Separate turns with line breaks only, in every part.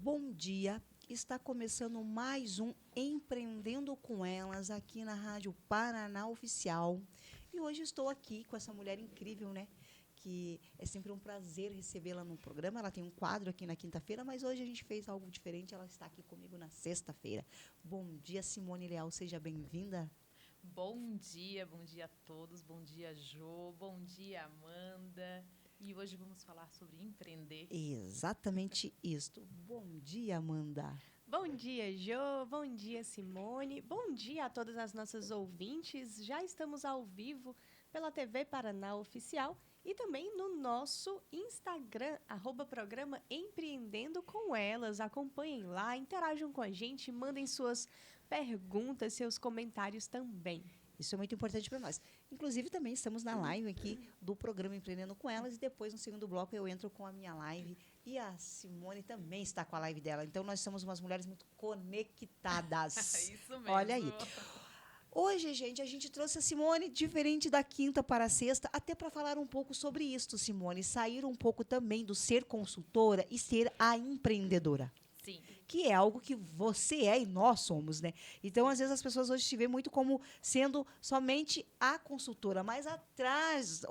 Bom dia, está começando mais um Empreendendo com Elas aqui na Rádio Paraná Oficial. E hoje estou aqui com essa mulher incrível, né? Que é sempre um prazer recebê-la no programa. Ela tem um quadro aqui na quinta-feira, mas hoje a gente fez algo diferente. Ela está aqui comigo na sexta-feira. Bom dia, Simone Leal, seja bem-vinda.
Bom dia a todos. Bom dia, Jô. Bom dia, Amanda. E hoje vamos falar sobre empreender.
Exatamente isto. Bom dia, Amanda.
Bom dia, Jô. Bom dia, Simone. Bom dia a todas as nossas ouvintes. Já estamos ao vivo pela TV Paraná Oficial e também no nosso Instagram, @programa Empreendendo com Elas. Acompanhem lá, interajam com a gente, mandem suas perguntas, seus comentários também.
Isso é muito importante para nós. Inclusive, também estamos na live aqui do programa Empreendendo com Elas. E depois, no segundo bloco, eu entro com a minha live. E a Simone também está com a live dela. Então, nós somos umas mulheres muito conectadas.
Isso mesmo.
Olha aí. Hoje, gente, a gente trouxe a Simone diferente da quinta para a sexta, até para falar um pouco sobre isto, Simone. Sair um pouco também do ser consultora e ser a empreendedora.
Sim.
Que é algo que você é e nós somos, né? Então, às vezes, as pessoas hoje te veem muito como sendo somente a consultora, mas atrás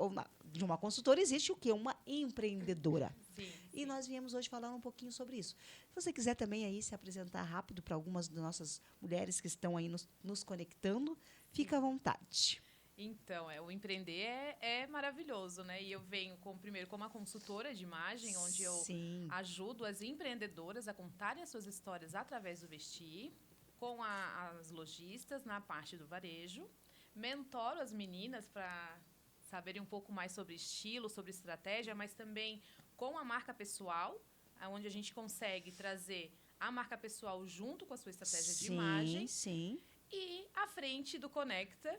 de uma consultora existe o quê? Uma empreendedora.
Sim.
E nós viemos hoje falar um pouquinho sobre isso. Se você quiser também aí se apresentar rápido para algumas das nossas mulheres que estão aí nos conectando, fica à vontade.
Então, o empreender é maravilhoso, né? E eu venho primeiro como uma consultora de imagem, onde eu ajudo as empreendedoras a contarem as suas histórias através do vestir, com as lojistas na parte do varejo, mentoro as meninas para saberem um pouco mais sobre estilo, sobre estratégia, mas também com a marca pessoal, onde a gente consegue trazer a marca pessoal junto com a sua estratégia de imagem.
Sim.
E à frente do Conecta,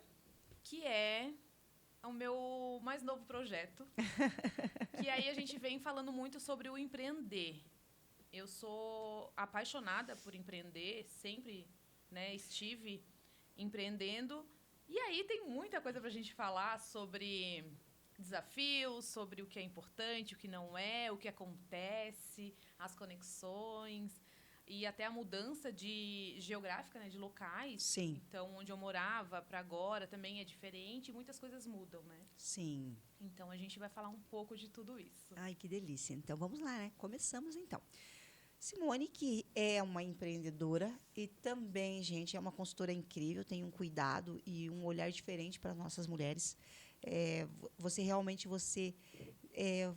que é o meu mais novo projeto. Que aí a gente vem falando muito sobre o empreender. Eu sou apaixonada por empreender, sempre, né, estive empreendendo. E aí tem muita coisa para a gente falar sobre desafios, sobre o que é importante, o que não é, o que acontece, as conexões. E até a mudança geográfica, né, de locais.
Sim.
Então, onde eu morava para agora também é diferente. Muitas coisas mudam, né?
Sim.
Então, a gente vai falar um pouco de tudo isso.
Ai, que delícia. Então, vamos lá, né? Começamos, então. Simone, que é uma empreendedora e também, gente, é uma consultora incrível, tem um cuidado e um olhar diferente para nossas mulheres.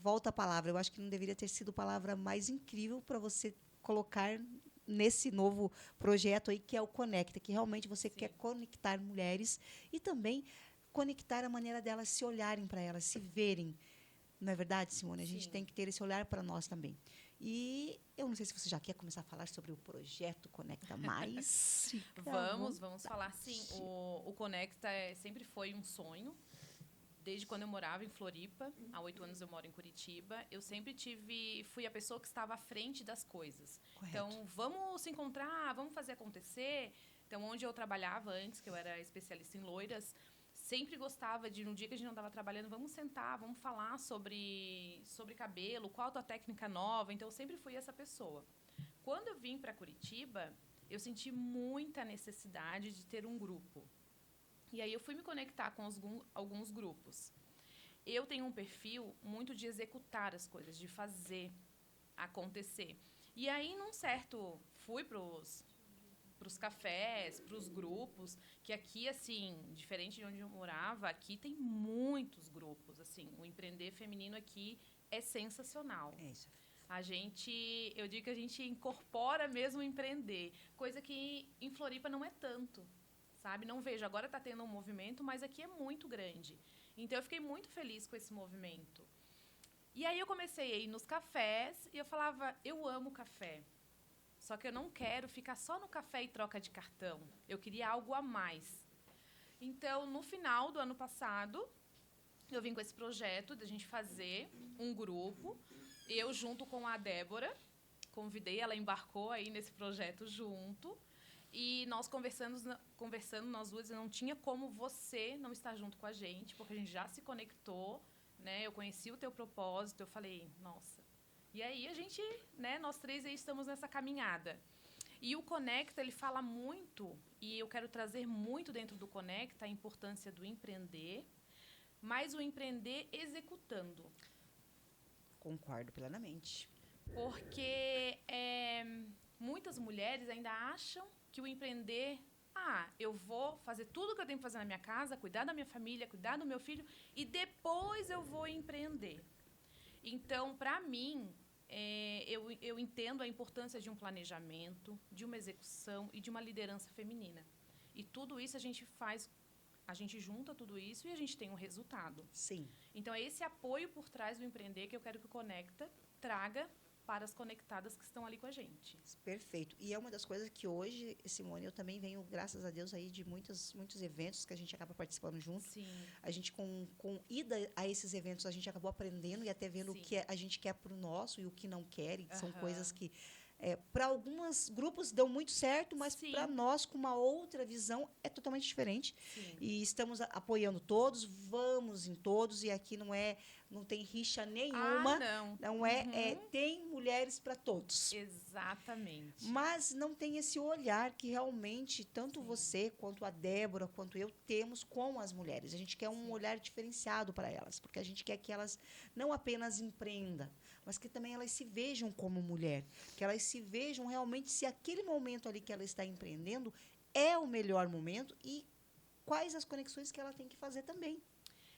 Volta a palavra. Eu acho que não deveria ter sido a palavra mais incrível para você colocar nesse novo projeto aí, que é o Conecta, que realmente você quer conectar mulheres e também conectar a maneira delas se olharem para elas, se verem. Não é verdade, Simone? A gente tem que ter esse olhar para nós também. E eu não sei se você já quer começar a falar sobre o projeto Conecta Mais.
Vamos falar sim. O Conecta sempre foi um sonho. Desde quando eu morava em Floripa, há 8 anos eu moro em Curitiba, eu sempre fui a pessoa que estava à frente das coisas.
Correto.
Então, vamos se encontrar, vamos fazer acontecer. Então, onde eu trabalhava antes, que eu era especialista em loiras, sempre gostava de, no dia que a gente não estava trabalhando, vamos sentar, vamos falar sobre cabelo, qual a tua técnica nova. Então, eu sempre fui essa pessoa. Quando eu vim para Curitiba, eu senti muita necessidade de ter um grupo. E aí eu fui me conectar com alguns grupos. Eu tenho um perfil muito de executar as coisas, de fazer acontecer. E aí, fui para os cafés, para os grupos, que aqui, assim, diferente de onde eu morava, aqui tem muitos grupos. Assim, o empreender feminino aqui é sensacional.
É isso.
Eu digo que a gente incorpora mesmo o empreender, coisa que em Floripa não é tanto. Sabe? Não vejo. Agora está tendo um movimento, mas aqui é muito grande. Então, eu fiquei muito feliz com esse movimento. E aí, eu comecei a ir nos cafés e eu falava, eu amo café. Só que eu não quero ficar só no café e troca de cartão. Eu queria algo a mais. Então, no final do ano passado, eu vim com esse projeto de a gente fazer um grupo. Eu, junto com a Débora, convidei, ela embarcou aí nesse projeto junto. E nós conversando nós duas, não tinha como você não estar junto com a gente, porque a gente já se conectou, né? Eu conheci o teu propósito, eu falei, nossa. E aí a gente, né, nós três aí estamos nessa caminhada. E o Conecta, ele fala muito, e eu quero trazer muito dentro do Conecta a importância do empreender, mas o empreender executando.
Concordo plenamente.
Porque muitas mulheres ainda acham que o empreender... eu vou fazer tudo que eu tenho que fazer na minha casa, cuidar da minha família, cuidar do meu filho, e depois eu vou empreender. Então, para mim, eu entendo a importância de um planejamento, de uma execução e de uma liderança feminina. E tudo isso a gente faz, a gente junta tudo isso e a gente tem um resultado.
Sim.
Então, é esse apoio por trás do empreender que eu quero que o Conecta traga para as conectadas que estão ali com a gente.
Perfeito. E é uma das coisas que hoje, Simone, eu também venho, graças a Deus, aí de muitos eventos que a gente acaba participando junto.
Sim.
A gente, com ida a esses eventos, a gente acabou aprendendo e até vendo
Sim.
o que a gente quer para o nosso e o que não quer. E são
Aham.
coisas que, para alguns grupos, dão muito certo, mas
Sim.
para nós, com uma outra visão, é totalmente diferente.
Sim.
E estamos apoiando todos, vamos em todos, e aqui não tem rixa nenhuma. Não é, tem mulheres para todos.
Exatamente.
Mas não tem esse olhar que realmente tanto você, quanto a Débora, quanto eu temos com as mulheres. A gente quer um olhar diferenciado para elas, porque a gente quer que elas não apenas empreendam, mas que também elas se vejam como mulher, que elas se vejam realmente se aquele momento ali que ela está empreendendo é o melhor momento e quais as conexões que ela tem que fazer também.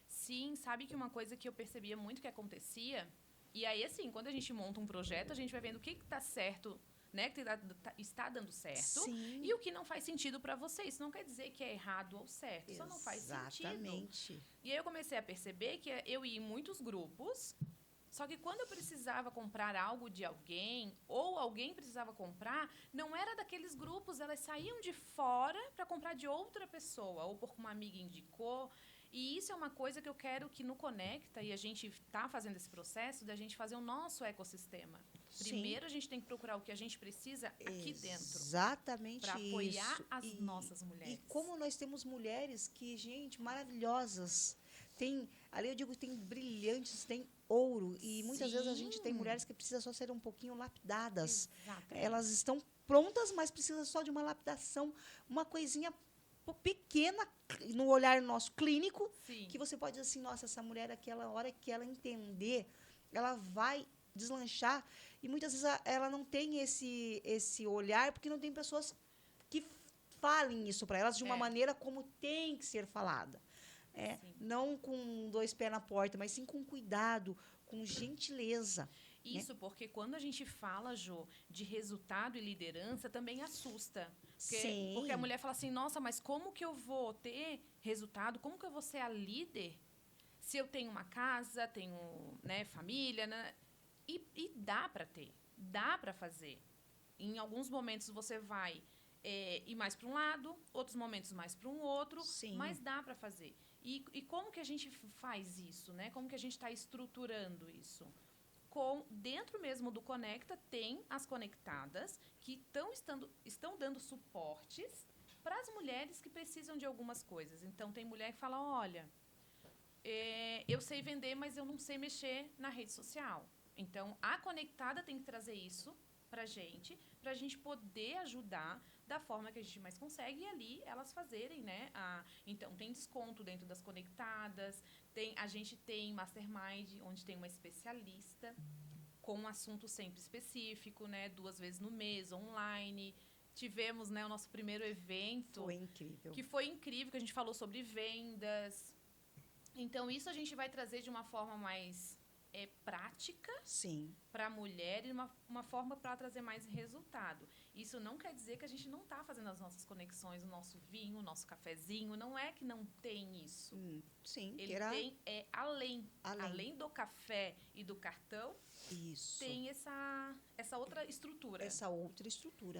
Sim, sabe que uma coisa que eu percebia muito que acontecia, e aí, assim, quando a gente monta um projeto, a gente vai vendo o que está certo, né, que está dando certo,
Sim.
e o que não faz sentido para você. Isso não quer dizer que é errado ou certo, só não faz sentido.
Exatamente.
E aí eu comecei a perceber que eu ia em muitos grupos, só que quando eu precisava comprar algo de alguém, ou alguém precisava comprar, não era daqueles grupos, elas saíam de fora para comprar de outra pessoa, ou porque uma amiga indicou. E isso é uma coisa que eu quero que no Conecta, e a gente está fazendo esse processo, da gente fazer o nosso ecossistema. Primeiro, a gente tem que procurar o que a gente precisa aqui dentro.
Exatamente isso.
Para apoiar as nossas mulheres.
E como nós temos mulheres que, gente, maravilhosas. Ali eu digo, tem brilhantes, tem ouro. E muitas vezes a gente tem mulheres que precisam só ser um pouquinho lapidadas.
Exatamente.
Elas estão prontas, mas precisam só de uma lapidação, uma coisinha pequena no olhar nosso clínico,
Sim.
que você pode dizer assim, nossa, essa mulher, aquela hora que ela entender, ela vai deslanchar. E muitas vezes ela não tem esse olhar, porque não tem pessoas que falem isso para elas de uma maneira como tem que ser falada. Não com 2 pés na porta, mas sim com cuidado, com gentileza.
Isso, porque quando a gente fala, Jô, de resultado e liderança, também assusta. Porque a mulher fala assim, nossa, mas como que eu vou ter resultado? Como que eu vou ser a líder se eu tenho uma casa, tenho, né, família? Né? E dá para ter, dá para fazer. Em alguns momentos você vai ir mais para um lado, outros momentos mais para um outro,
Sim.
mas dá para fazer. E como que a gente faz isso? Né? Como que a gente está estruturando isso? Dentro mesmo do Conecta, tem as conectadas que estão dando suportes para as mulheres que precisam de algumas coisas. Então, tem mulher que fala, olha, eu sei vender, mas eu não sei mexer na rede social. Então, a conectada tem que trazer isso para a gente poder ajudar da forma que a gente mais consegue, e ali elas fazerem, né? Então, tem desconto dentro das conectadas, a gente tem Mastermind, onde tem uma especialista com um assunto sempre específico, né? 2 vezes no mês, online. Tivemos, né, o nosso primeiro evento.
Foi incrível.
Que foi incrível, que a gente falou sobre vendas. Então, isso a gente vai trazer de uma forma mais prática para a mulher e uma forma para trazer mais resultado. Isso não quer dizer que a gente não está fazendo as nossas conexões, o nosso vinho, o nosso cafezinho. Não é que não tem isso.
Sim.
Ele tem além do café e do cartão.
Isso.
Tem essa outra estrutura.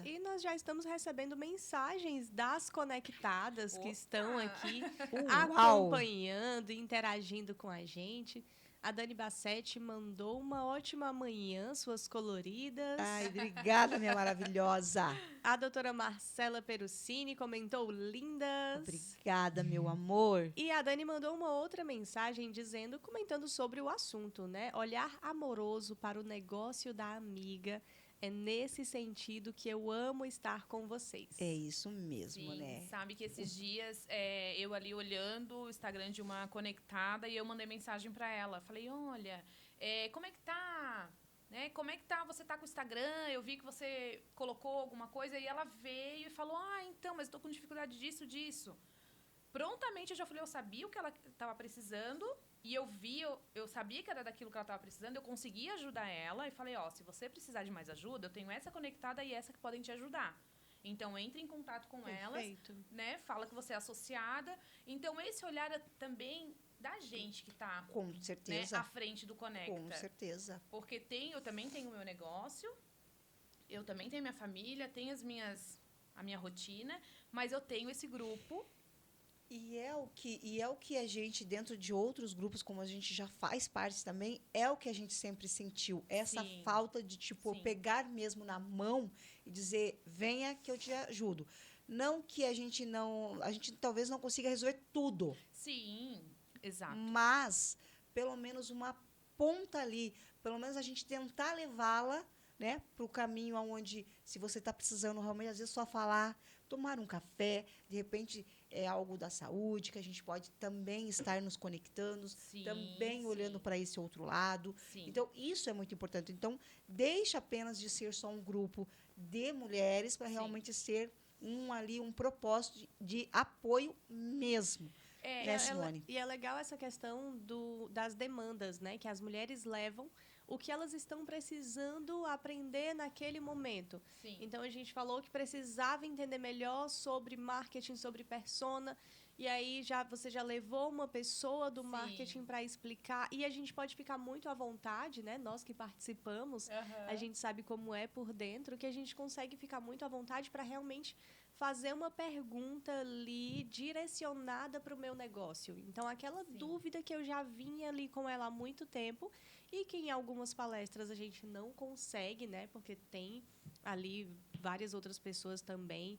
E nós já estamos recebendo mensagens das conectadas que estão aqui acompanhando, interagindo com a gente. A Dani Bassetti mandou uma ótima manhã, suas coloridas.
Ai, obrigada, minha maravilhosa.
A doutora Marcela Perucini comentou lindas.
Obrigada, meu amor.
E a Dani mandou uma outra mensagem comentando sobre o assunto, né? Olhar amoroso para o negócio da amiga. É nesse sentido que eu amo estar com vocês.
É isso mesmo,
Sim,
né?
sabe que esses dias eu ali olhando o Instagram de uma conectada e eu mandei mensagem para ela. Falei, olha, como é que tá? Né? Como é que tá? Você tá com o Instagram? Eu vi que você colocou alguma coisa e ela veio e falou, então, mas eu tô com dificuldade disso. Prontamente eu já falei, eu sabia o que ela estava precisando e eu sabia que era daquilo que ela estava precisando, eu consegui ajudar ela e falei, se você precisar de mais ajuda, eu tenho essa conectada e essa que podem te ajudar. Então, entre em contato com elas, né? Fala que você é associada. Então, esse olhar também da gente que está,
com certeza,
né, à frente do Conecta.
Com certeza.
Porque eu também tenho o meu negócio, eu também tenho minha família, tenho a minha rotina, mas eu tenho esse grupo.
E é o que a gente, dentro de outros grupos, como a gente já faz parte também, é o que a gente sempre sentiu. Essa
Sim.
falta de, pegar mesmo na mão e dizer, venha que eu te ajudo. Não que a gente talvez não consiga resolver tudo.
Sim, exato.
Mas, pelo menos uma ponta ali, pelo menos a gente tentar levá-la, né, para o caminho onde, se você está precisando realmente, às vezes só falar, tomar um café, de repente é algo da saúde, que a gente pode também estar nos conectando, também olhando para esse outro lado.
Sim.
Então, isso é muito importante. Então, deixa apenas de ser só um grupo de mulheres para realmente ser um propósito de apoio mesmo. Né, Simone?
E é legal essa questão das demandas, né? Que as mulheres levam o que elas estão precisando aprender naquele momento.
Sim.
Então, a gente falou que precisava entender melhor sobre marketing, sobre persona, e aí você já levou uma pessoa do marketing para explicar, e a gente pode ficar muito à vontade, né? Nós que participamos, a gente sabe como é por dentro, que a gente consegue ficar muito à vontade para realmente fazer uma pergunta ali direcionada para o meu negócio. Então, aquela dúvida que eu já vinha ali com ela há muito tempo e que em algumas palestras a gente não consegue, né? Porque tem ali várias outras pessoas também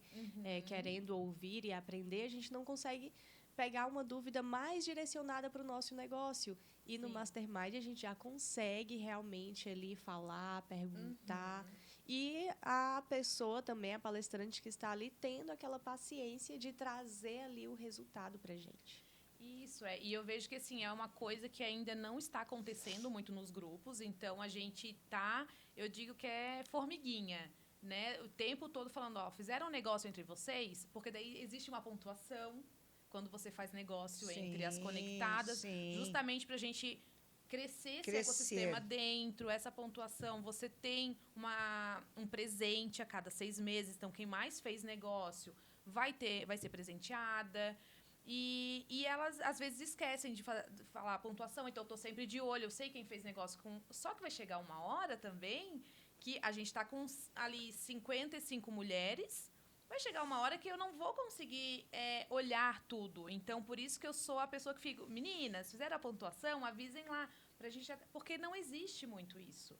querendo ouvir e aprender, a gente não consegue pegar uma dúvida mais direcionada para o nosso negócio. E no Mastermind a gente já consegue realmente ali falar, perguntar. E a pessoa também, a palestrante que está ali, tendo aquela paciência de trazer ali o resultado para a gente.
Isso, e eu vejo que, assim, é uma coisa que ainda não está acontecendo muito nos grupos, então a gente eu digo que é formiguinha, né? O tempo todo falando, fizeram um negócio entre vocês, porque daí existe uma pontuação quando você faz negócio entre as conectadas, justamente para a gente crescer esse ecossistema dentro, essa pontuação. Você tem um presente a cada 6 meses, então quem mais fez negócio vai ser presenteada. E elas, às vezes, esquecem de falar a pontuação, então eu estou sempre de olho, eu sei quem fez negócio com... Só que vai chegar uma hora também que a gente está com ali 55 mulheres, vai chegar uma hora que eu não vou conseguir olhar tudo. Então, por isso que eu sou a pessoa que fica... Meninas, fizeram a pontuação? Avisem lá. Pra gente, porque não existe muito isso.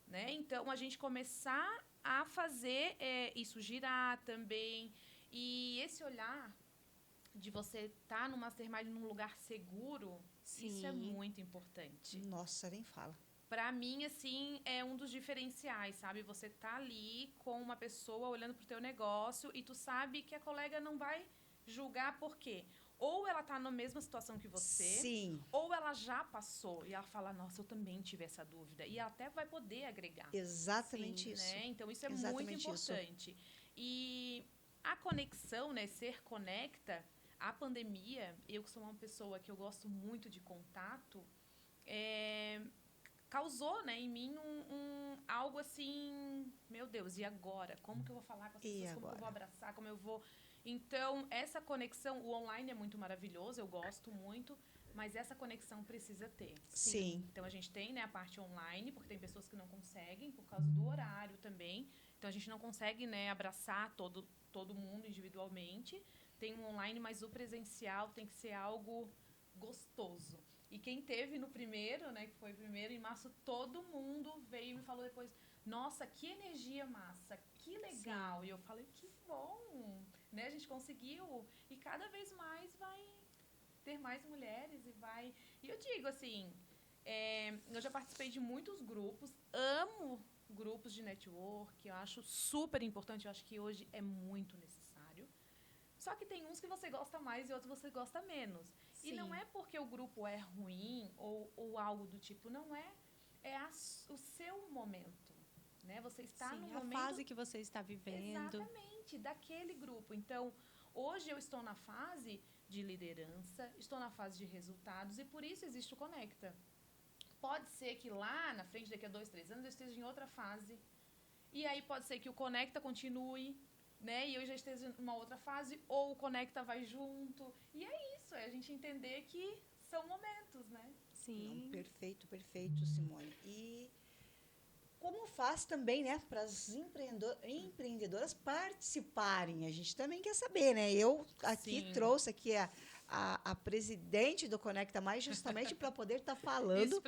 Né? Então, a gente começar a fazer isso girar também. E esse olhar de você estar no Mastermind num lugar seguro, isso é muito importante.
Nossa, nem fala.
Pra mim, assim, é um dos diferenciais, sabe? Você tá ali com uma pessoa olhando pro teu negócio e tu sabe que a colega não vai julgar por quê? Ou ela tá na mesma situação que você, ou ela já passou e ela fala, nossa, eu também tive essa dúvida. E ela até vai poder agregar.
Exatamente isso.
Né? Então, isso é muito importante. E a conexão, né? Ser conecta, a pandemia, eu que sou uma pessoa que eu gosto muito de contato, causou, né, em mim algo assim, meu Deus, e agora? Como que eu vou falar com as pessoas? Como que eu vou abraçar? Como eu vou... Então, essa conexão, o online é muito maravilhoso, eu gosto muito, mas essa conexão precisa ter.
Sim.
Então, a gente tem, né, a parte online, porque tem pessoas que não conseguem, por causa do horário também. Então, a gente não consegue, né, abraçar todo mundo individualmente. Tem um online, mas o presencial tem que ser algo gostoso. E quem teve no primeiro, né, que foi o primeiro, em março, todo mundo veio e me falou depois, nossa, que energia massa, que legal. E eu falei, que bom, né, a gente conseguiu. E cada vez mais vai ter mais mulheres e vai... E eu digo assim, eu já participei de muitos grupos, amo grupos de network, eu acho super importante, eu acho que hoje é muito necessário. Só que tem uns que você gosta mais e outros você gosta menos.
Sim.
E não é porque o grupo é ruim ou algo do tipo, não é. O seu momento, né? Você está no momento...
a fase que você está vivendo.
Exatamente, daquele grupo. Então, hoje eu estou na fase de liderança, estou na fase de resultados e por isso existe o Conecta. Pode ser que lá na frente, daqui a 2, 3 anos, eu esteja em outra fase. E aí pode ser que o Conecta continue, né? E eu já esteja numa outra fase, ou o Conecta vai junto. E é isso, é a gente entender que são momentos, né?
Sim.
Não, perfeito, perfeito, Simone. E como faz também, né, para as empreendedoras participarem? A gente também quer saber, né? Eu aqui trouxe aqui a presidente do Conecta Mais justamente para poder estar falando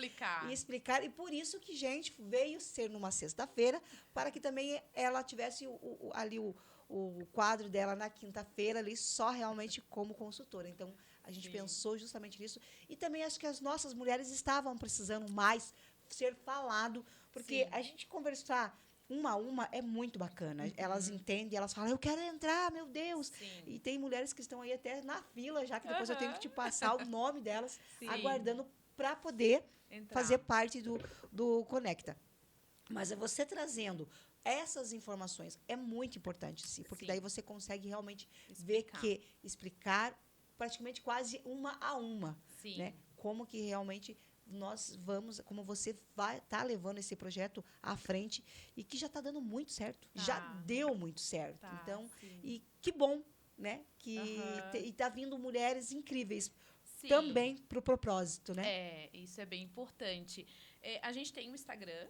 e explicar. E por isso que, gente, veio ser numa sexta-feira, para que também ela tivesse ali o quadro dela na quinta-feira, ali só realmente como consultora. Então, a gente pensou justamente nisso. E também acho que as nossas mulheres estavam precisando mais ser falado, porque a gente conversar uma a uma é muito bacana. Elas entendem, elas falam, eu quero entrar, meu Deus. E tem mulheres que estão aí até na fila já, que depois eu tenho que te passar o nome delas, aguardando para poder fazer parte do Conecta. Mas é você trazendo essas informações é muito importante, sim, porque daí você consegue realmente explicar praticamente quase uma a uma, né? Como que realmente nós vamos, como você vai estar levando esse projeto à frente e que já está dando muito certo, já deu muito certo. Então, e que bom, né? Que está vindo mulheres incríveis também para o propósito, né?
Isso é bem importante. A gente tem um Instagram,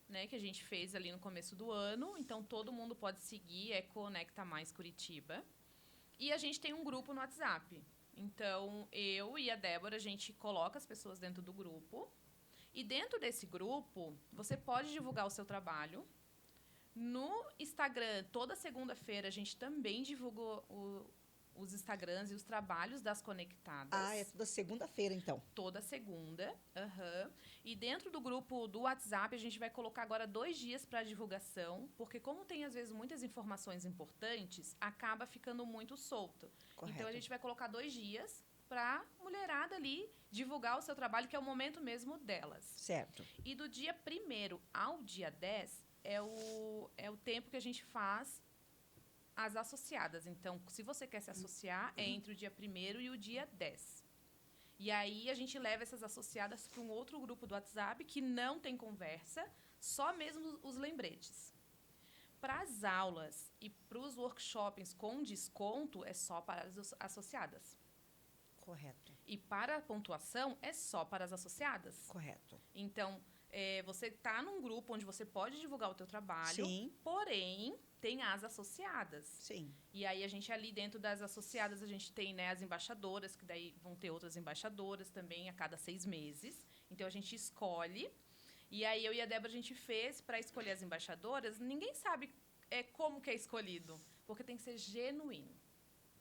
né, que a gente fez ali no começo do ano, então todo mundo pode seguir, é Conecta Mais Curitiba. E a gente tem um grupo no WhatsApp. Então, eu e a Débora, a gente coloca as pessoas dentro do grupo. E dentro desse grupo, você pode divulgar o seu trabalho. No Instagram, toda segunda-feira, a gente também divulga os Instagrams e os trabalhos das conectadas.
É toda segunda-feira, então.
Toda segunda. E dentro do grupo do WhatsApp, a gente vai colocar agora 2 dias para divulgação, porque como tem, às vezes, muitas informações importantes, acaba ficando muito solto.
Correto.
Então, a gente vai colocar 2 dias para a mulherada ali divulgar o seu trabalho, que é o momento mesmo delas.
Certo.
E do dia 1º ao dia 10 é o tempo que a gente faz as associadas. Então, se você quer se associar, é entre o dia 1º e o dia 10. E aí, a gente leva essas associadas para um outro grupo do WhatsApp que não tem conversa, só mesmo os lembretes. Para as aulas e para os workshops com desconto, é só para as associadas.
Correto.
E para a pontuação, é só para as associadas.
Correto.
Então, você está num grupo onde você pode divulgar o teu trabalho, porém, tem as associadas.
Sim.
E aí, a gente ali dentro das associadas, a gente tem, né, as embaixadoras, que daí vão ter outras embaixadoras também a cada 6 meses. Então, a gente escolhe. E aí, eu e a Débora, a gente fez para escolher as embaixadoras. Ninguém sabe como que é escolhido, porque tem que ser genuíno.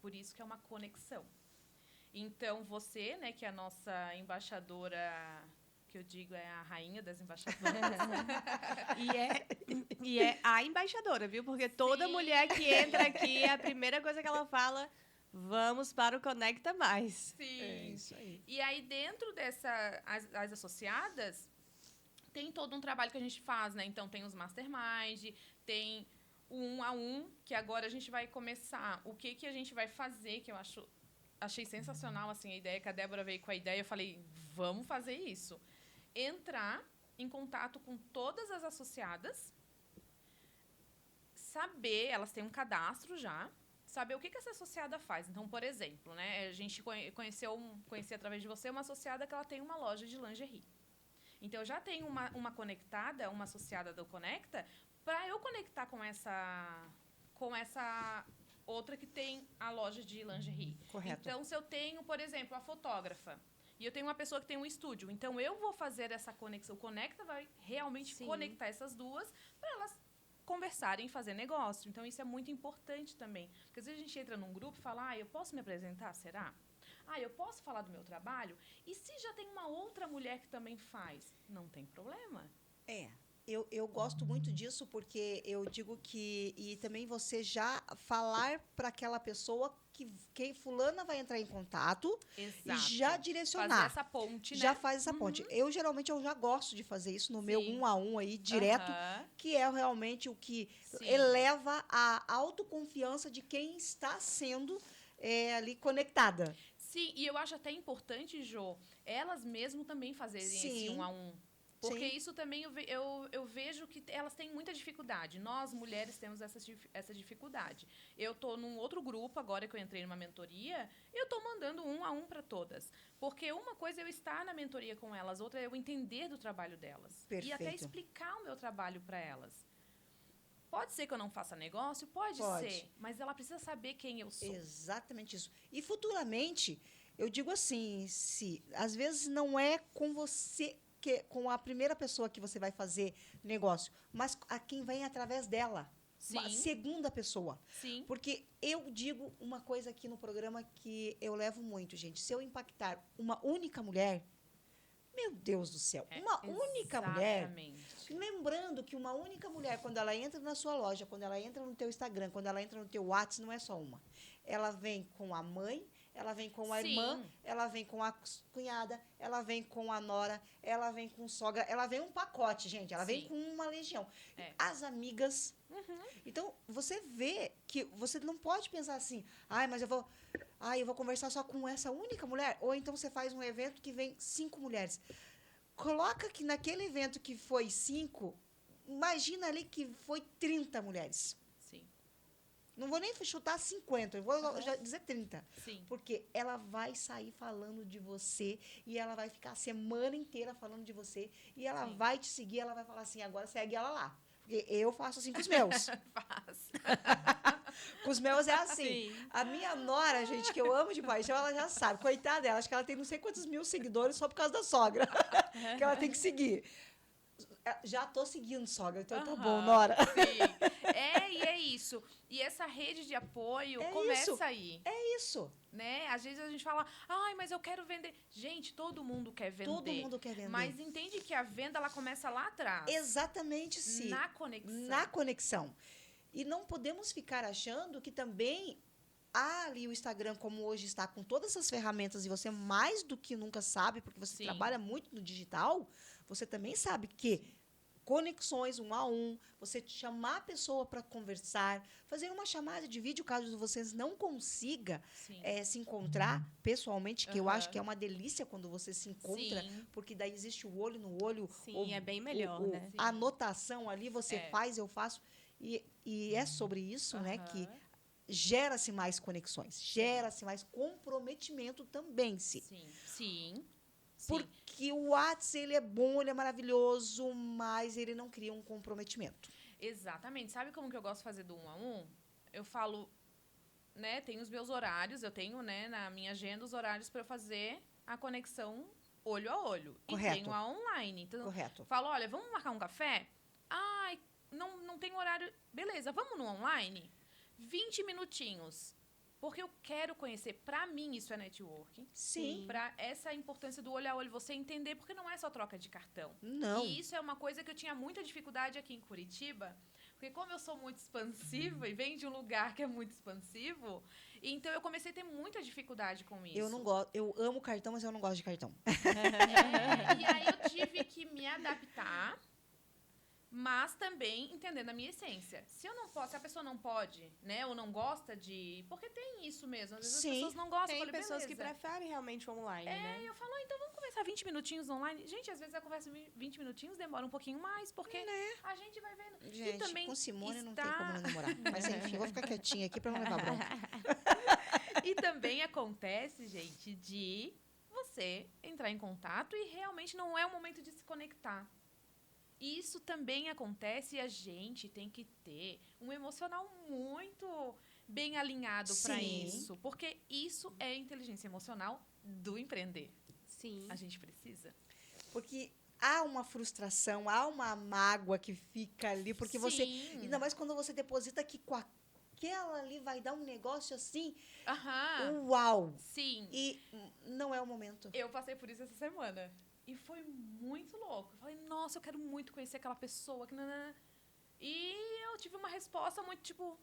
Por isso que é uma conexão. Então, você, né, que é a nossa embaixadora, que eu digo é a rainha das embaixadoras.
e é a embaixadora, viu? Porque toda mulher que entra aqui, a primeira coisa que ela fala, vamos para o Conecta Mais.
Sim.
É isso aí.
E aí, dentro as associadas, tem todo um trabalho que a gente faz, né? Então, tem os mastermind, tem o 1 a 1, que agora a gente vai começar. O que a gente vai fazer, que eu achei sensacional, assim, a ideia, que a Débora veio com a ideia, eu falei, vamos fazer isso. Entrar em contato com todas as associadas, saber, elas têm um cadastro já, saber o que essa associada faz. Então, por exemplo, né, a gente conheci através de você uma associada que ela tem uma loja de lingerie. Então, eu já tenho uma conectada, uma associada do Conecta, para eu conectar com essa outra que tem a loja de lingerie.
Correto.
Então, se eu tenho, por exemplo, a fotógrafa, e eu tenho uma pessoa que tem um estúdio. Então, eu vou fazer essa conexão. O Conecta vai realmente
Sim.
conectar essas duas para elas conversarem e fazer negócio. Então, isso é muito importante também. Porque, às vezes, a gente entra num grupo e fala, eu posso me apresentar? Será? Eu posso falar do meu trabalho? E se já tem uma outra mulher que também faz? Não tem problema.
Eu gosto muito disso porque eu digo que... E também você já falar para aquela pessoa que fulana vai entrar em contato
Exato.
e já direcionar.
Fazer essa ponte, né?
Já faz essa ponte. Geralmente, eu já gosto de fazer isso no meu
Sim.
1-a-1 aí, direto,
Aham.
que é realmente o que
Sim.
eleva a autoconfiança de quem está sendo ali conectada.
Sim, e eu acho até importante, Jô, elas mesmo também fazerem esse
Sim.
1-a-1. Porque
Sim.
isso também eu vejo que elas têm muita dificuldade. Nós, mulheres, temos essa dificuldade. Eu estou num outro grupo, agora que eu entrei numa mentoria, eu estou mandando 1-a-1 para todas. Porque uma coisa é eu estar na mentoria com elas, outra é eu entender do trabalho delas.
Perfeito.
E até explicar o meu trabalho para elas. Pode ser que eu não faça negócio? Pode ser. Mas ela precisa saber quem eu sou.
Exatamente isso. E futuramente, eu digo assim, se às vezes não é com você, com a primeira pessoa que você vai fazer negócio, mas a quem vem através dela.
Sim.
Uma segunda pessoa.
Sim.
Porque eu digo uma coisa aqui no programa que eu levo muito, gente. Se eu impactar uma única mulher, meu Deus do céu, uma única mulher.
Exatamente.
Lembrando que uma única mulher, quando ela entra na sua loja, quando ela entra no teu Instagram, quando ela entra no teu WhatsApp, não é só uma. Ela vem com a mãe, ela vem com a
Sim.
irmã, ela vem com a cunhada, ela vem com a nora, ela vem com sogra, ela vem um pacote, gente. Ela vem
Sim.
com uma legião.
É.
As amigas. Então, você vê que você não pode pensar assim, mas eu vou conversar só com essa única mulher. Ou então você faz um evento que vem 5 mulheres. Coloca que naquele evento que foi 5, imagina ali que foi 30 mulheres.
Sim.
Não vou nem chutar 50, eu vou já dizer 30.
Sim.
Porque ela vai sair falando de você e ela vai ficar a semana inteira falando de você e ela
Sim.
vai te seguir, ela vai falar assim, agora segue ela lá. Porque eu faço assim com os meus.
Faz.
Com os meus é assim.
Sim.
A minha nora, gente, que eu amo de paixão, ela já sabe. Coitada dela, acho que ela tem não sei quantos mil seguidores só por causa da sogra. Que ela tem que seguir. Já tô seguindo, sogra, então tá bom,
Aham,
Nora.
Sim. E é isso. E essa rede de apoio começa
isso.
aí.
É isso.
Né? Às vezes a gente fala, mas eu quero vender. Gente, todo mundo quer vender.
Todo mundo quer vender.
Mas entende que a venda ela começa lá atrás.
Exatamente, sim.
Na conexão.
Na conexão. E não podemos ficar achando que também ali o Instagram, como hoje está com todas essas ferramentas, e você mais do que nunca sabe, porque você
Sim.
trabalha muito no digital, você também sabe que conexões 1-a-1, você chamar a pessoa para conversar, fazer uma chamada de vídeo, caso vocês não consigam
Sim.
se encontrar pessoalmente, que eu
Aham.
acho que é uma delícia quando você se encontra,
Sim.
porque daí existe o olho no olho.
Sim, é bem melhor, né?
A anotação ali, você
É.
faz, eu faço. E é sobre isso, né,
Aham.
que gera-se mais conexões, gera-se mais comprometimento também,
Sim. Sim.
Porque o WhatsApp, ele é bom, ele é maravilhoso, mas ele não cria um comprometimento.
Exatamente. Sabe como que eu gosto de fazer do 1-a-1? Eu falo, né, tem os meus horários, eu tenho, né, na minha agenda os horários para eu fazer a conexão olho a olho.
Correto.
E tenho a online. Então,
Correto.
eu falo, olha, vamos marcar um café? Não tem horário. Beleza, vamos no online? 20 minutinhos. Porque eu quero conhecer. Para mim, isso é networking.
Sim.
Para essa importância do olho a olho, você entender, porque não é só troca de cartão.
Não.
E isso é uma coisa que eu tinha muita dificuldade aqui em Curitiba, porque como eu sou muito expansiva e venho de um lugar que é muito expansivo, então eu comecei a ter muita dificuldade com isso.
Eu não gosto. Eu amo cartão, mas eu não gosto de cartão.
E aí eu tive que me adaptar, mas também entendendo a minha essência. Se eu não posso, se a pessoa não pode, né, ou não gosta de... Porque tem isso mesmo, às vezes
Sim.
as pessoas não gostam.
Tem
eu falei,
pessoas que
beleza.
preferem realmente online, né?
Eu falo, então vamos conversar 20 minutinhos online. Gente, às vezes a conversa 20 minutinhos demora um pouquinho mais, porque a gente vai vendo.
Gente,
e também
com Simone não tem
está-
como não namorar. Mas enfim, vou ficar quietinha aqui para não levar bronca.
E também acontece, gente, de você entrar em contato e realmente não é o momento de se conectar. Isso também acontece e a gente tem que ter um emocional muito bem alinhado para
Sim.
isso. Porque isso é inteligência emocional do empreender.
Sim.
A gente precisa.
Porque há uma frustração, há uma mágoa que fica ali, porque você...
Sim.
Ainda mais quando você deposita que com aquela ali vai dar um negócio assim,
Aham.
uau!
Sim.
E não é o momento.
Eu passei por isso essa semana. E foi muito louco. Eu falei, nossa, eu quero muito conhecer aquela pessoa. E eu tive uma resposta muito tipo,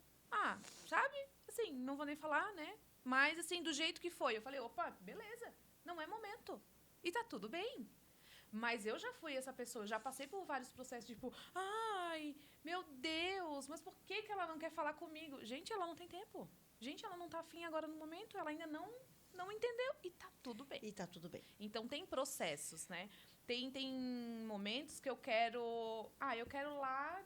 sabe? Assim, não vou nem falar, né? Mas, assim, do jeito que foi. Eu falei, opa, beleza. Não é momento. E tá tudo bem. Mas eu já fui essa pessoa. Já passei por vários processos, tipo, ai, meu Deus, mas por que ela não quer falar comigo? Gente, ela não tem tempo. Gente, ela não tá afim agora no momento. Ela ainda não entendeu. E tá tudo bem.
E tá tudo bem.
Então, tem processos, né? Tem momentos que eu quero... eu quero lá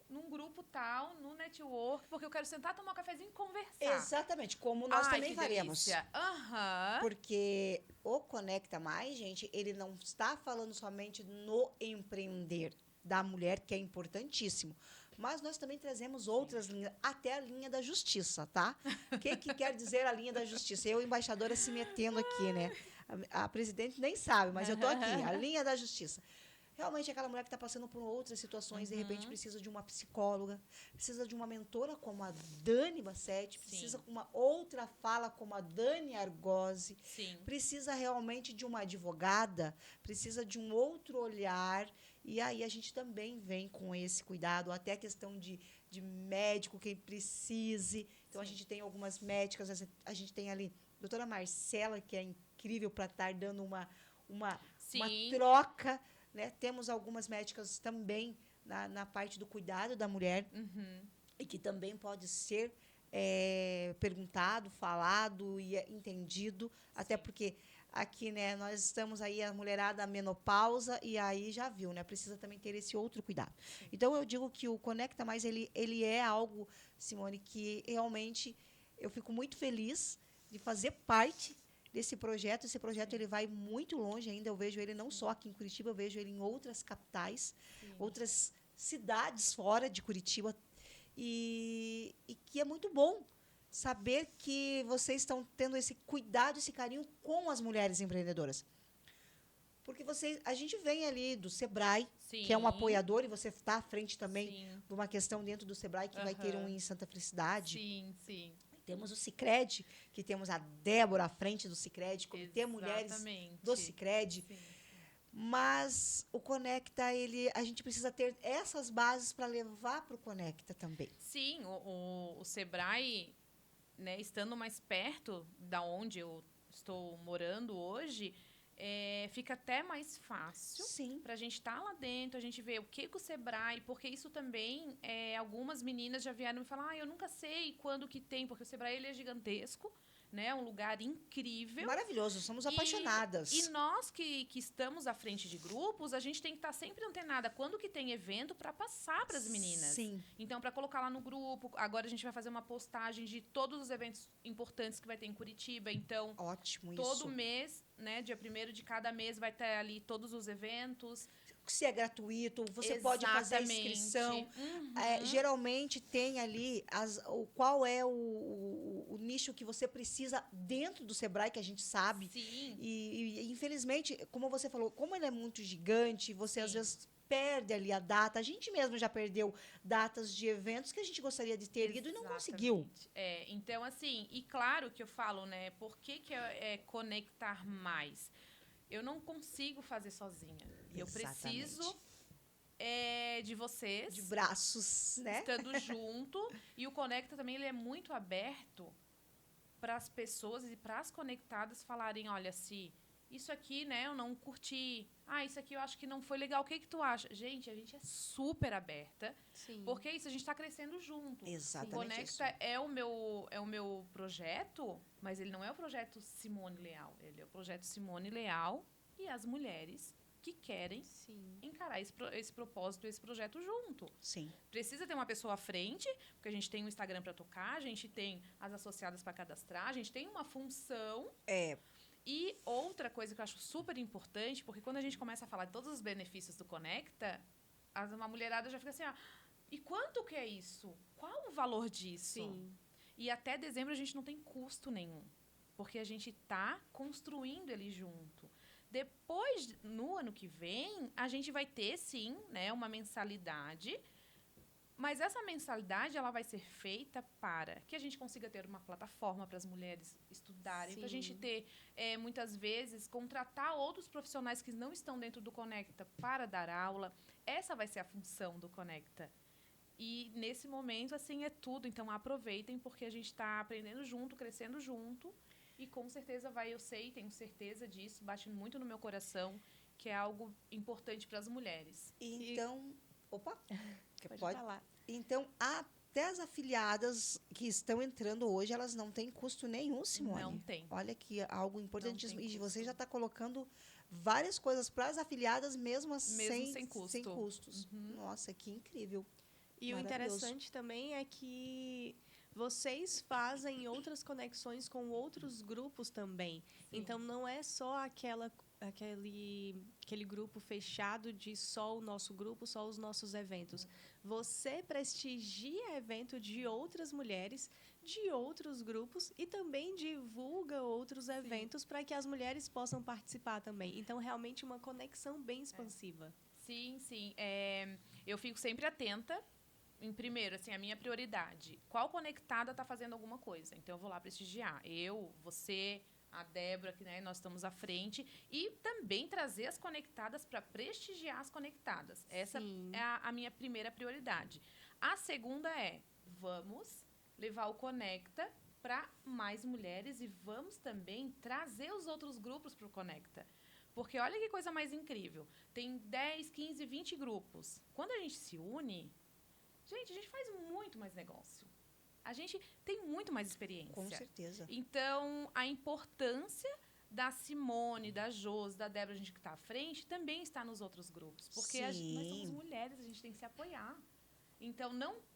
num grupo tal, no network, porque eu quero sentar, tomar um cafezinho e conversar.
Exatamente, como nós também
que
faremos.
delícia. Aham.
Porque o Conecta Mais, gente, ele não está falando somente no empreender da mulher, que é importantíssimo. Mas nós também trazemos outras linhas, até a linha da justiça, tá? O que quer dizer a linha da justiça? Eu, embaixadora, se metendo aqui, né? A presidente nem sabe, mas eu tô aqui. A linha da justiça. Realmente, aquela mulher que está passando por outras situações, de repente precisa de uma psicóloga, precisa de uma mentora como a Dani Bassetti, precisa de uma outra fala como a Dani Argozzi,
Sim.
precisa realmente de uma advogada, precisa de um outro olhar. E aí a gente também vem com esse cuidado, até a questão de médico, quem precise. Então, a gente tem algumas médicas, a gente tem ali a doutora Marcela, que é incrível para estar dando uma troca. Né? Temos algumas médicas também na parte do cuidado da mulher, e que também pode ser perguntado, falado e entendido, até porque aqui, né, nós estamos aí, a mulherada, a menopausa, e aí já viu, né? Precisa também ter esse outro cuidado. Então, eu digo que o Conecta Mais, ele é algo, Simone, que realmente eu fico muito feliz de fazer parte desse projeto. Esse projeto ele vai muito longe ainda. Eu vejo ele não só aqui em Curitiba, eu vejo ele em outras capitais, outras cidades fora de Curitiba. E que é muito bom saber que vocês estão tendo esse cuidado, esse carinho com as mulheres empreendedoras. Porque a gente vem ali do Sebrae, que é um apoiador, e você está à frente também de uma questão dentro do Sebrae, que vai ter um em Santa Felicidade.
Sim.
Temos o Sicredi, que temos a Débora à frente do Sicredi, Comitê Mulheres do Sicredi. Mas o Conecta, a gente precisa ter essas bases para levar para o Conecta também.
Sim, o Sebrae, né, estando mais perto da onde eu estou morando hoje, fica até mais fácil para a gente estar lá dentro, a gente ver o que o Sebrae, porque isso também, algumas meninas já vieram me falar, eu nunca sei quando que tem, porque o Sebrae ele é gigantesco, né, um lugar incrível.
Maravilhoso, somos apaixonadas.
E nós que estamos à frente de grupos, a gente tem que estar sempre antenada quando que tem evento para passar para as meninas.
Sim.
Então, para colocar lá no grupo, agora a gente vai fazer uma postagem de todos os eventos importantes que vai ter em Curitiba. Então,
ótimo isso.
Todo mês, né, dia 1º de cada mês vai ter ali todos os eventos.
Se é gratuito, você pode fazer a inscrição. Geralmente tem ali qual é o nicho que você precisa dentro do Sebrae, que a gente sabe.
Sim.
E infelizmente, como você falou, como ele é muito gigante, você às vezes perde ali a data. A gente mesmo já perdeu datas de eventos que a gente gostaria de ter ido e não conseguiu.
Então, assim, e claro que eu falo, né, por que é conectar mais? Eu não consigo fazer sozinha. Eu preciso de vocês.
De braços, né?
Estando junto. E o Conecta também ele é muito aberto para as pessoas e para as conectadas falarem, olha, se isso aqui, né, eu não curti. Isso aqui eu acho que não foi legal. O que tu acha? Gente, a gente é super aberta.
Sim.
Porque isso, a gente está crescendo junto.
Exatamente.
O Conecta é o meu projeto, mas ele não é o projeto Simone Leal. Ele é o projeto Simone Leal e as mulheres que querem encarar esse propósito, esse projeto junto.
Sim.
Precisa ter uma pessoa à frente, porque a gente tem um Instagram para tocar, a gente tem as associadas para cadastrar, a gente tem uma função. E outra coisa que eu acho super importante, porque quando a gente começa a falar de todos os benefícios do Conecta, uma mulherada já fica assim, e quanto que é isso? Qual o valor disso?
Sim.
E até dezembro a gente não tem custo nenhum, porque a gente está construindo ele junto. Depois, no ano que vem, a gente vai ter, sim, né, uma mensalidade. Mas essa mensalidade ela vai ser feita para que a gente consiga ter uma plataforma para as mulheres estudarem, para a gente
Sim.
ter, muitas vezes, contratar outros profissionais que não estão dentro do Conecta para dar aula. Essa vai ser a função do Conecta. E, nesse momento, assim, é tudo. Então, aproveitem, porque a gente está aprendendo junto, crescendo junto. E, com certeza, eu sei, tenho certeza disso, bate muito no meu coração, que é algo importante para as mulheres.
Então, opa,
Pode
pode.
falar.
Então, até as afiliadas que estão entrando hoje, elas não têm custo nenhum, Simone.
Não tem.
Olha que algo importantíssimo.
tem
E
custo.
você já está colocando várias coisas para as afiliadas, mesmo
Sem custo.
sem custos.
Uhum.
Nossa, que incrível.
E o
Maravilhoso.
interessante também é que vocês fazem outras conexões com outros grupos também.
Sim.
Então, não é só aquele grupo fechado de só o nosso grupo, só os nossos eventos. Você prestigia evento de outras mulheres, de outros grupos e também divulga outros eventos para que as mulheres possam participar também. Então, realmente, uma conexão bem expansiva.
Sim, sim. Eu fico sempre atenta. Primeiro, assim, a minha prioridade. Qual conectada está fazendo alguma coisa? Então, eu vou lá prestigiar. Eu, você, a Débora, que, né, nós estamos à frente. E também trazer as conectadas para prestigiar as conectadas. Essa
Sim.
é a minha primeira prioridade. A segunda vamos levar o Conecta para mais mulheres e vamos também trazer os outros grupos para o Conecta. Porque olha que coisa mais incrível. Tem 10, 15, 20 grupos. Quando a gente se une, gente, a gente faz muito mais negócio. A gente tem muito mais experiência.
Com certeza.
Então, a importância da Simone, da Josi, da Débora, a gente que está à frente, também está nos outros grupos. Porque nós somos mulheres, a gente tem que se apoiar. Então,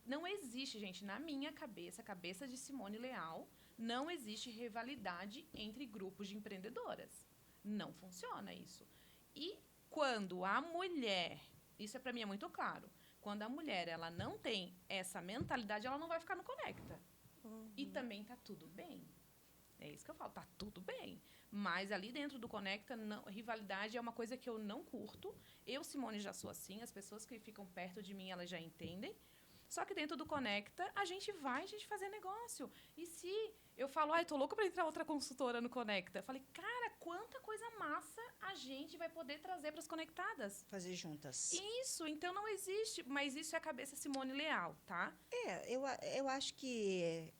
não existe, gente, na minha cabeça, cabeça de Simone Leal, não existe rivalidade entre grupos de empreendedoras. Não funciona isso. E quando a mulher, isso para mim é muito claro, quando a mulher ela não tem essa mentalidade, ela não vai ficar no Conecta.
Uhum.
E também tá tudo bem. É isso que eu falo, tá tudo bem. Mas ali dentro do Conecta, rivalidade é uma coisa que eu não curto. Eu, Simone, já sou assim, as pessoas que ficam perto de mim, elas já entendem. Só que dentro do Conecta, a gente fazer negócio. E se eu falo, tô louca para entrar outra consultora no Conecta. Eu falei, cara, quanta coisa massa a gente vai poder trazer para as conectadas.
Fazer juntas.
Isso, então não existe. Mas isso é a cabeça Simone Leal, tá?
Eu acho que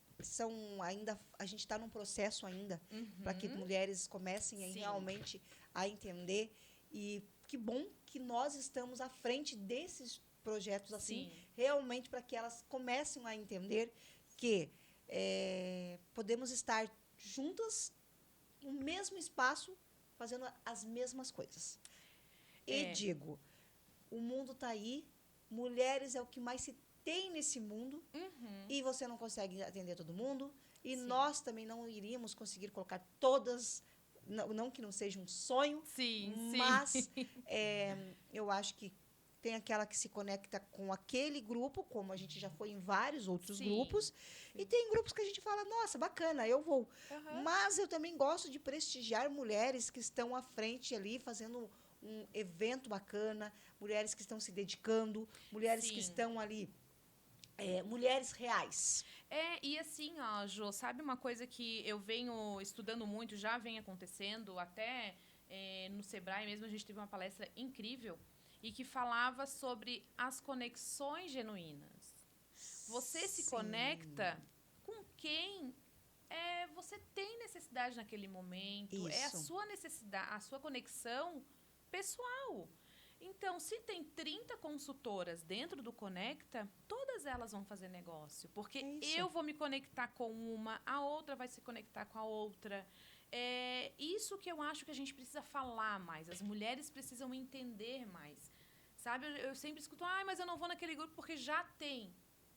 a gente está num processo ainda para que mulheres comecem realmente a entender. E que bom que nós estamos à frente desses projetos assim, realmente para que elas comecem a entender que podemos estar juntas no mesmo espaço, fazendo as mesmas coisas. E digo, o mundo está aí, mulheres é o que mais se tem nesse mundo, e você não consegue atender todo mundo, e nós também não iríamos conseguir colocar todas, não que não seja um sonho, mas eu acho que tem aquela que se conecta com aquele grupo, como a gente já foi em vários outros grupos. E tem grupos que a gente fala, nossa, bacana, eu vou. Mas eu também gosto de prestigiar mulheres que estão à frente ali, fazendo um evento bacana, mulheres que estão se dedicando, mulheres que estão ali, mulheres reais.
E assim, ó, Jô, sabe uma coisa que eu venho estudando muito, já vem acontecendo, até no Sebrae mesmo a gente teve uma palestra incrível, e que falava sobre as conexões genuínas. Você se conecta com quem você tem necessidade naquele momento.
Isso.
É a sua necessidade, a sua conexão pessoal. Então, se tem 30 consultoras dentro do Conecta, todas elas vão fazer negócio. Porque eu vou me conectar com uma, a outra vai se conectar com a outra. É isso que eu acho que a gente precisa falar mais. As mulheres precisam entender mais. Sabe, eu sempre escuto, mas eu não vou naquele grupo porque já tem.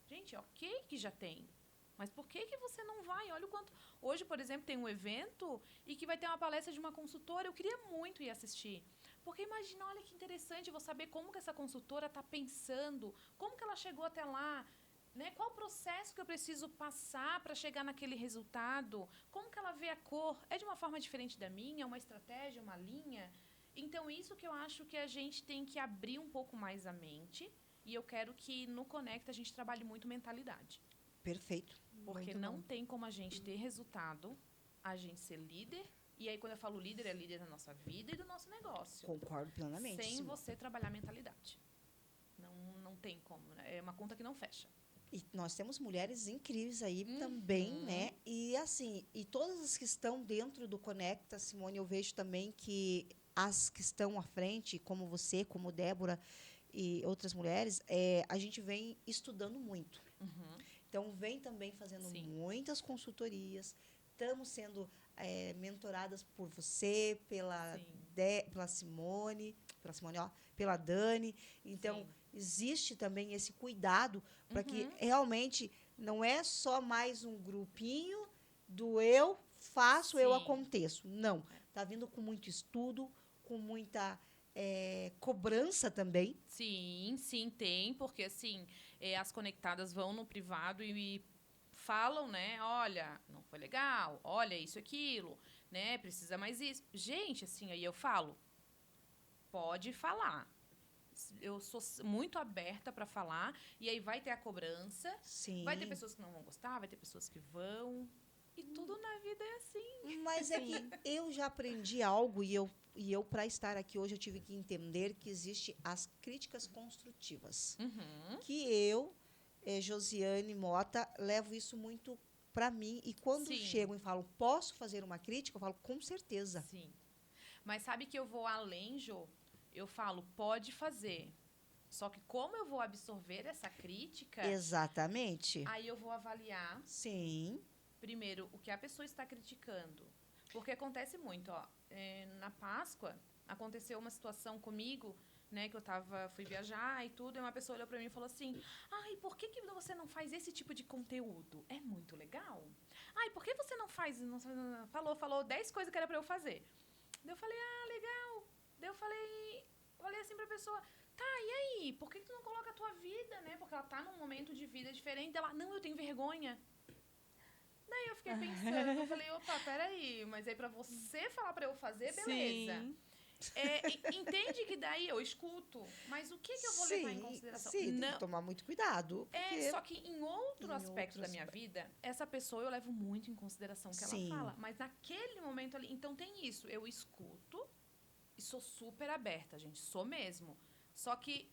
Gente, ok que já tem. Mas por que você não vai? Olha o quanto... Hoje, por exemplo, tem um evento e que vai ter uma palestra de uma consultora. Eu queria muito ir assistir. Porque imagina, olha que interessante, eu vou saber como que essa consultora está pensando, como que ela chegou até lá, né? Qual o processo que eu preciso passar para chegar naquele resultado, como que ela vê a cor, é de uma forma diferente da minha, uma estratégia, uma linha. Então, isso que eu acho que a gente tem que abrir um pouco mais a mente. E eu quero que no Conecta a gente trabalhe muito mentalidade.
Perfeito.
Porque
Muito
não
bom.
tem como a gente ter resultado, a gente ser líder. E aí, quando eu falo líder, é líder da nossa vida e do nosso negócio.
Concordo plenamente.
Sem
Simone.
você trabalhar a mentalidade. Não tem como, né? É uma conta que não fecha.
E nós temos mulheres incríveis aí também, né? E assim, e todas as que estão dentro do Conecta, Simone, eu vejo também que as que estão à frente, como você, como Débora e outras mulheres, a gente vem estudando muito. Então, vem também fazendo
Sim.
muitas consultorias. Estamos sendo mentoradas por você, pela Simone, ó, pela Dani. Então,
Sim.
existe também esse cuidado para que realmente não é só mais um grupinho do eu faço, eu
Sim.
aconteço. Não. Está vindo com muito estudo, com muita cobrança também.
Sim, sim, tem, porque assim, as conectadas vão no privado e falam, né? Olha, não foi legal, olha isso, aquilo, né? Precisa mais isso. Gente, assim, aí eu falo, pode falar. Eu sou muito aberta para falar, e aí vai ter a cobrança,
Sim.
vai ter pessoas que não vão gostar, vai ter pessoas que vão. E tudo na vida é assim.
Mas é que eu já aprendi algo e eu para estar aqui hoje, eu tive que entender que existe as críticas construtivas. Que eu, Josiane Mota, levo isso muito para mim. E quando
Sim.
chegam e falam, posso fazer uma crítica? Eu falo, com certeza.
Sim. Mas sabe que eu vou além, Jô? Eu falo, pode fazer. Só que como eu vou absorver essa crítica...
Exatamente.
Aí eu vou avaliar...
Sim.
Primeiro, o que a pessoa está criticando. Porque acontece muito, ó. Na Páscoa, aconteceu uma situação comigo, né? Que fui viajar e tudo, e uma pessoa olhou pra mim e falou assim, ai, por que você não faz esse tipo de conteúdo? É muito legal. Ai, por que você não faz... Falou 10 coisas que era pra eu fazer. Daí eu falei, legal. Daí eu falei assim pra pessoa, tá, e aí? Por que tu não coloca a tua vida, né? Porque ela tá num momento de vida diferente. Ela, não, eu tenho vergonha. Daí eu fiquei pensando, eu falei, opa, peraí, mas aí pra você falar pra eu fazer, beleza.
Sim.
Entende que daí eu escuto, mas o que eu vou levar em consideração?
Sim, tem que tomar muito cuidado. Porque
Só que em outro aspecto da minha vida, essa pessoa eu levo muito em consideração o que ela fala. Mas naquele momento ali, então tem isso, eu escuto e sou super aberta, gente, sou mesmo. Só que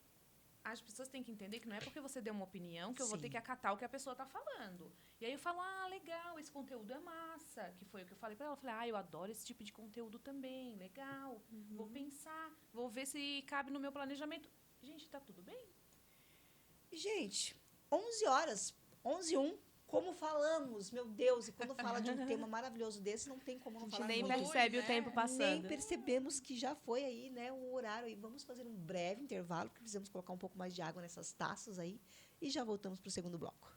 as pessoas têm que entender que não é porque você deu uma opinião que eu vou ter que acatar o que a pessoa tá falando. E aí eu falo, legal, esse conteúdo é massa. Que foi o que eu falei pra ela. Eu falei, eu adoro esse tipo de conteúdo também, legal. Vou pensar, vou ver se cabe no meu planejamento. Gente, tá tudo bem?
Gente, 11 horas, 11h01. Como falamos, meu Deus, e quando fala de um tema maravilhoso desse, não tem como não falar.
A gente nem
muito.
percebe o tempo passando.
Nem percebemos que já foi aí, né, o horário aí. Vamos fazer um breve intervalo, porque precisamos colocar um pouco mais de água nessas taças aí, e já voltamos para o segundo bloco.